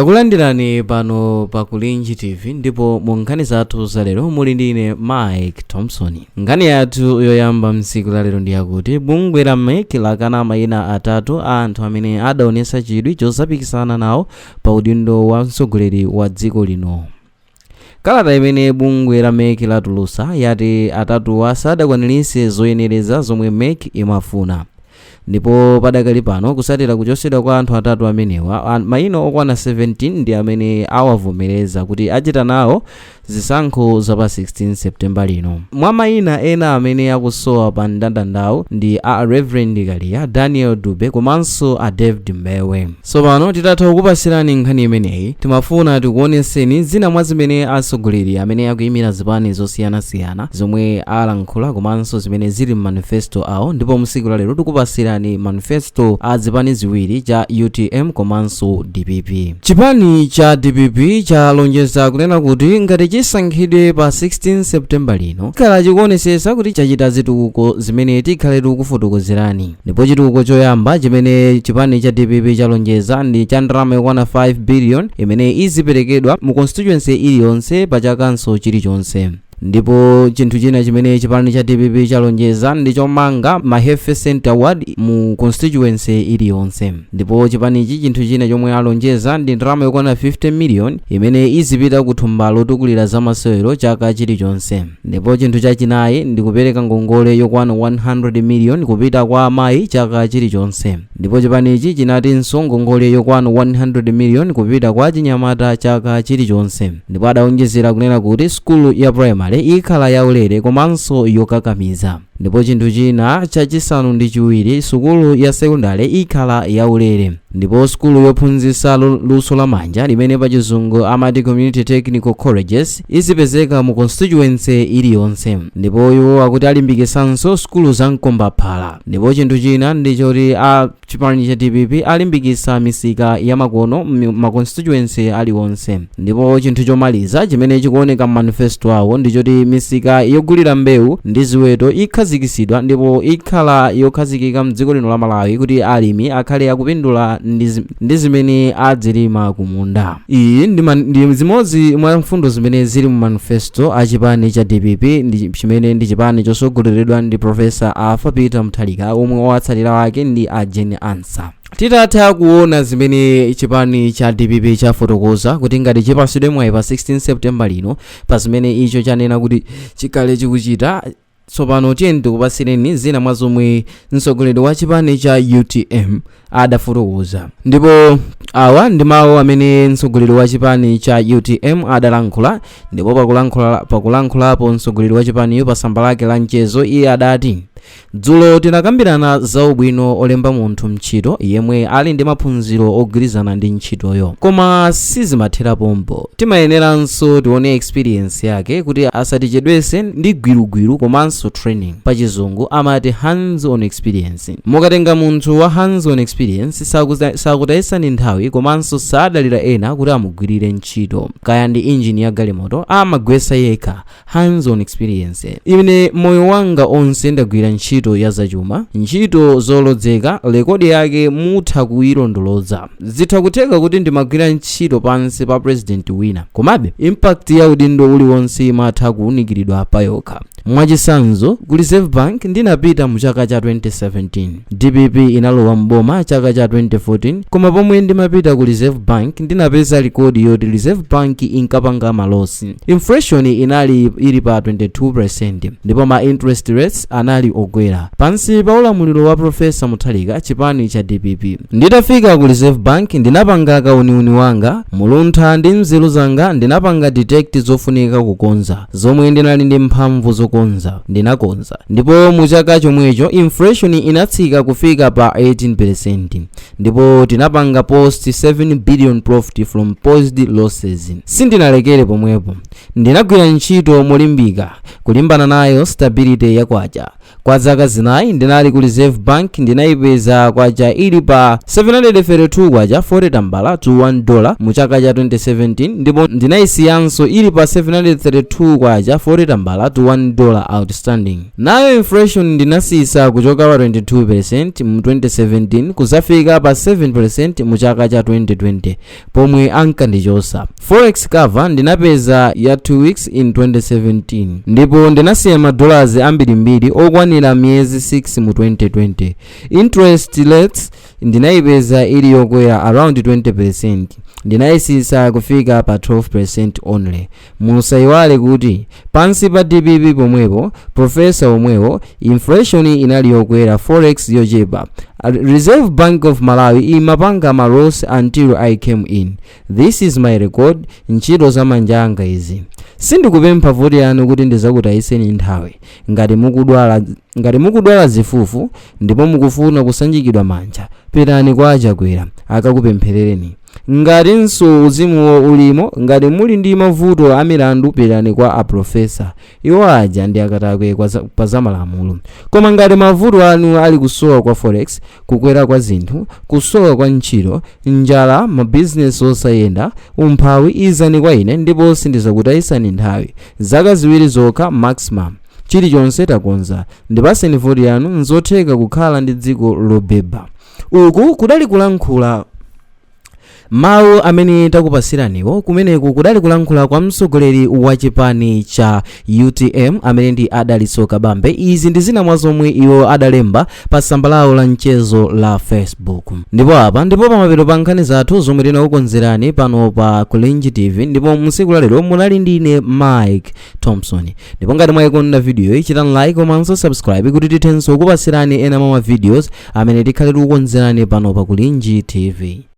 Takulandirani pano pa Kulinji TV ndipo mu nkhani zathu za lero muli ndine Mike Thompson. Nkhani yathu yoyamba msiku la lero ndi yakuti bungwe la MEC lakana mayina atatu a anthu amene adaonesa chidwi chosapikisana nawo pa udindo wa mtsogoleri wa dziko lino. Kalata imene bungwe la MEC latulusa yati atatuwa sadakwaniritse zoyenereza zomwe MEC imafuna. Ndipo padakali pano kusatira kuchosedwa kwa anthu atatu amenewa mayina okwana 17 ndi amene awavomereza kuti achita nawo zisankho za pa 16 Septemba lino. Mwa mayina ena amene akusowa pa mndandanda ndi a Reverend Kalia, Daniel Dube komanso a David Mbewe. Pano titatha kukupasirani nkhani imeneyi timafuna tikuoneseni zina mwa zimene atsogoleri amene akuyimira zipani zosiyanasiyana zomwe alankhula komanso zimene zili mu manifesto awo, ndipo msiku la lero tikupasirani manifesto a zipani ziwiri cha UTM komanso DPP. Chipani cha DPP chalonjeza kunena kuti ngati chisankhidwe pa 16 Septemba lino khala chikuonesesa kuti chachita zitukuko zimene tikhale tikufotokozerani. Ndipo chitukuko choyamba chimene chipani cha DPP chalonjeza ndi cha ndalama yokwana 5 billion imene iziperekedwa mu constituency iliyonse pa chakanso chilichonse. Ndipo chinthu china chimene chipani cha DPP chalonjeza ndi chomanga ma health center ward mu constituency iliyonse. Ndipo chipanichi chinthu china chomwe alonjeza ndi ndalama yokwana 50 million imene izipita ku thumba lotukulira za masewero chaka chilichonse. Ndipo chinthu chachinayi ndi kupereka ngongole yokwana 100 million kupita kwa amayi chaka chilichonse. Ndipo chipanichi chinatinso ngongole yokwana 100 million kupita kwa chinyamata chaka chilichonse. Ndipo adawonjezera kunena kuti skulu ya primary ikhala yaulere komanso yokakamiza. Ndipo chinthu china chachisanu ndi chiwiri sukulu ya sekondari ikhala yaulere. Ndipo skulu yophunzitsa luso la manja limene pa chizungu amati community technical colleges izipezeka mu constituency iliyonse. Ndipo iwo akuti alimbikisanso skulu za Mkombaphala. Ndipo chinthu china ndi choti a chipani cha DPP alimbikisa misika ya makono ma constituency aliwonse. Ndipo chinthu chomaliza chimene chikuoneka mu manifesto awo ndi choti misika yogulira mbewu ndi ziweto ikhazikisidwa ndipo ikhala yokhazikika mdziko lino la Malawi kuti alimi akhale akupindula ndi zimene adzilima kumunda. Iyi ndi zimodzi mwa mfundo zimene zili mu manifesto a chipani cha DPP chimene ndi chipani chosogoleredwa ndi Profesa Arthur Peter Mutharika omwe watsatira wake ndi a Jane Ansa. Titatha kuona zimene chipani cha DPP chafotokoza kuti ngati chipasidwe mwayi pa 16 Septemba lino pa zimene icho chanena kuti chikhale chikuchita. Tsopano tiyeni tikupasireni zina mwa zomwe mtsogoleri wa chipani cha UTM adafotokoza. Ndipo awa ndi mawu amene mtsogoleri wa chipani cha UTM adalankhula. Ndipo pakulankhulapo mtsogoleri wa chipaniyo pa tsamba lake la mchezo iye adati, dzulo tinakambirana za ubwino olemba munthu mntchito yemwe ali ndi maphunziro ogwirizana ndi ntchitoyo, koma sizimathera pompo. Timayeneranso tione experience yake kuti asatichedwese ndi gwirugwiru komanso training, pa chizungu amati hands on experience. Mukatenga munthu wa hands on experience sakutayisani nthawi komanso sadalira ena kuti amugwirire ntchito. Kaya ndi engine ya galimoto amagwesa yekha, hands on experience. Ine moyo wanga onse ndagwira ntchito ya zachuma, ntchito zolodzeka, rekodi yake mutha kuilondoloza. Zitha kutheka kuti ndimagwira ntchito pansi pa president wina, komabe impact ya udindo uliwonse imatha kuwunikiridwa pa yokha. Mwachisanzo ku Reserve Bank ndinapita mu chaka cha 2017, DPP inalowa mboma chaka cha 2014, koma pomwe ndimapita ku Reserve Bank ndinapeza rekodi yoti Reserve Bank inkapanga malosi. Inflation inali ili pa 22% ndipo ma interest rates anali okwera. Pansi pa ulamuliro wa Profesa Mutharika chipani cha DPP. Nditafika ku Reserve Bank ndinapanga kauniuni wanga, muluntha ndi nzeru zanga ndinapanga detect zofunika kukonza, zomwe ndinali ndi mphamvu zokonza ndinakonza. Ndipo mu chaka chomwecho inflation inatsika kufika pa 18%, ndipo tinapanga post 7 billion profit from post losses. Sindinalekere pomwepo, ndinagwira ntchito molimbika kulimbana nayo stability ya kwacha. Kwa zaka zinayi ndinali ku Reserve Bank ndinayipeza kwacha ili pa 732 kwacha 40 tambala to $1 mu chaka cha 2017, ndipo ndinayisiyanso ili pa 732 kwacha 40 tambala to $1 dollar outstanding. Nayo inflation ndinasisa kuchoka pa 22% mu 2017 kuzafika pa 7% mu chaka cha 2020 pomwe ankandichosa. Forex cover ndinapeza ya 2 weeks in 2017 ndipo ndinasiya madollars ambirimbiri okwanira miyezi 6 mu 2020. Interest rates ndinayipeza ili yokwera around 20%, ndinayisisa kufika pa 12% only. Musayiwale kuti pansi pa DPP pomwepo profesa omwewo inflation inali yokwera, forex yochepa. Reserve Bank of Malawi imapanga ma loss until I came in. This is my record. Ntchito za manja anga izi. Sindikupempha voti yanu kuti ndizakutayiseni nthawi. Ngati mukudwala zifufu ndipo mukufuna kusanjikidwa manja, pitani kwa achakwera akakupempherereni. Ngatinso uzimuwo ulimo, ngati muli ndi mavuto amilandu, pitani kwa aprofesa. Iwo aja ndi akatakwe pa zamalamulo. Koma ngati mavuto anu ali kusowa kwa forex, kukwera kwa zinthu, kusowa kwa ntchito, njala, mabizinesi osayenda, umphawi, izani kwa ine ndipo sindizakutayisani nthawi. Zaka ziwiri zokha maximum. Chilichonse takonza. Ndipaseni voti yanu, nzotheka kukhala ndi dziko lobeba. Uku kudali kulankhula mawu amene takupasiraniwo. Kumeneku kudali kulankhula kwa mtsogoleri wa chipani cha UTM amene ndi Adaliso Kabambe. Izi ndi zina mwa zomwe iwo adalemba pa tsamba lawo la mchezo la Facebook. Ndipo apa ndipo pamapeto pa nkhani zathu zomwe tinakukonzerani pano pa Kulenji TV, ndipo msiku lalero munali ndine Mike Thompson. Ndipo ngati mwayikonda video iyi, chitani like komanso subscribe kuti tithenso kupasirani ena mwa videos amene tikhale tikukonzerani pano pa Kulenji TV.